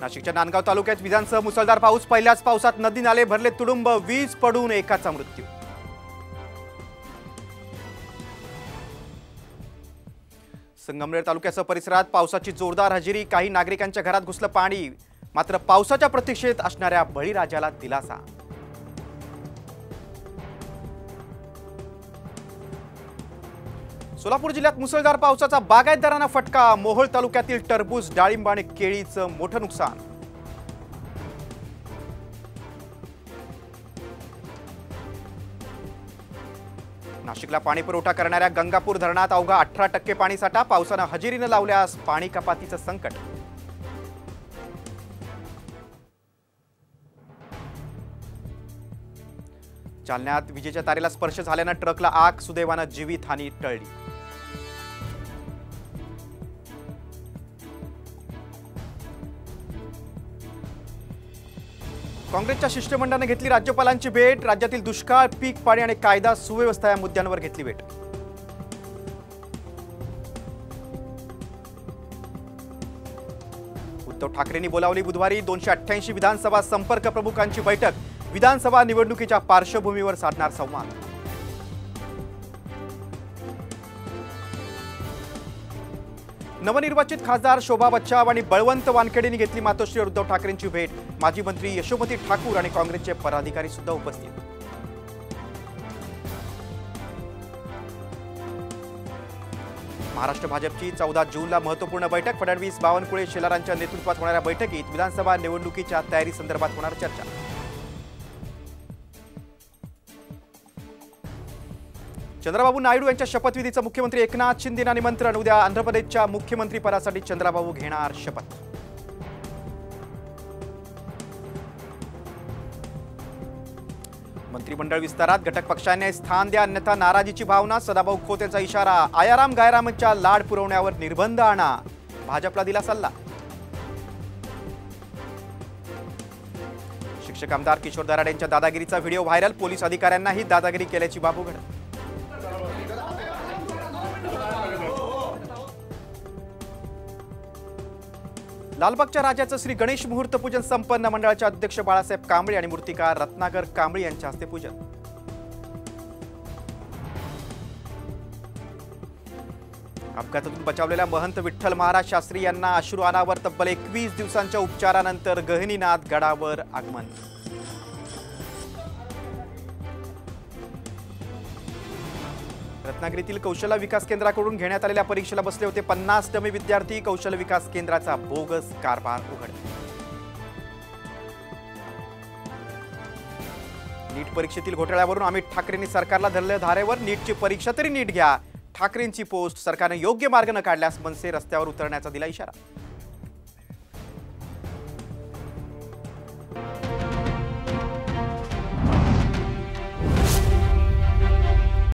नाशिकच्या नांदगाव तालुक्यात विजांसह मुसळधार पाऊस। पहिल्याच पावसात नदी नाले भरले तुडुंब। वीज पडून एकाचा मृत्यू। संगमनेर तालुक्यासह परिसरात पावसाची जोरदार हजेरी। काही नागरिकांच्या घरात घुसलं पाणी। मात्र पावसाच्या प्रतीक्षेत असणाऱ्या बळीराजाला दिलासा। सोलापूर जिल्ह्यात मुसळधार पावसाचा बागायतदारांना फटका। मोहोळ तालुक्यातील टरबूज, डाळिंब आणि केळीचं मोठं नुकसान। नाशिकला पाणी पुरवठा करणाऱ्या गंगापूर धरणात अवघा 18% पाणीसाठा। पावसानं हजेरीनं लावल्यास पाणी कपातीचं संकट। जालन्यात विजेच्या तारेला स्पर्श झाल्यानं ट्रकला आग। सुदैवानं जीवितहानी टळली। काँग्रेसच्या शिष्टमंडळाने घेतली राज्यपालांची भेट। राज्यातील दुष्काळ, पीक पाणी आणि कायदा सुव्यवस्था या मुद्द्यांवर घेतली भेट। उद्धव ठाकरेंनी बोलावली बुधवारी 288 विधानसभा संपर्क प्रमुखांची बैठक। विधानसभा निवडणुकीच्या पार्श्वभूमीवर साधणार संवाद। नवनिर्वाचित खासदार शोभा बच्चाव आणि बळवंत वानखेडेंनी घेतली मातोश्री उद्धव ठाकरेंची भेट। माजी मंत्री यशोमती ठाकूर आणि काँग्रेसचे पदाधिकारी सुद्धा उपस्थित। महाराष्ट्र भाजपची 14 जूनला महत्त्वपूर्ण बैठक। फडणवीस, बावनकुळे, शेलारांच्या नेतृत्वात होणाऱ्या बैठकीत विधानसभा निवडणुकीच्या तयारी संदर्भात होणार चर्चा। चंद्राबाबू नायडू यांच्या शपथविधीचं मुख्यमंत्री एकनाथ शिंदेंना निमंत्रण। उद्या आंध्र प्रदेशच्या मुख्यमंत्री पदासाठी चंद्राबाबू घेणार शपथ। मंत्रिमंडळ विस्तारात घटक पक्षांनी स्थान द्या, अन्यथा नाराजीची भावना। सदाभाऊ खोत यांचा इशारा। आयाराम गायरामांच्या लाड पुरवण्यावर निर्बंध आणा, भाजपला दिला सल्ला। शिक्षक आमदार किशोर दराडे यांच्या दादागिरीचा व्हिडिओ व्हायरल। पोलीस अधिकाऱ्यांनाही दादागिरी केल्याची बाब उघड। लालबागच्या राजाचं श्री गणेश मुहूर्त पूजन संपन्न। मंडळाचे अध्यक्ष बाळासाहेब कांबळे आणि मूर्तिकार रत्नाकर कांबळे यांच्या हस्ते पूजन। अपघातातून बचावलेल्या महंत विठ्ठल महाराज शास्त्री यांना अश्रू अनावर। तब्बल 21 दिवसांच्या उपचारानंतर गहिनीनाथ गडावर आगमन। रत्नागिरीतील कौशल्य विकास केंद्राकडून घेण्यात आलेल्या परीक्षेला बसले होते 50 डमी विद्यार्थी। कौशल्य विकास केंद्राचा बोगस कारभार उघड। नीट परीक्षेतील घोटाळ्यावरून अमित ठाकरेंनी सरकारला धरलं धारेवर। नीटची परीक्षा तरी नीट घ्या, ठाकरेंची पोस्ट। सरकारने योग्य मार्ग न काढल्यास मनसे रस्त्यावर उतरण्याचा दिला इशारा।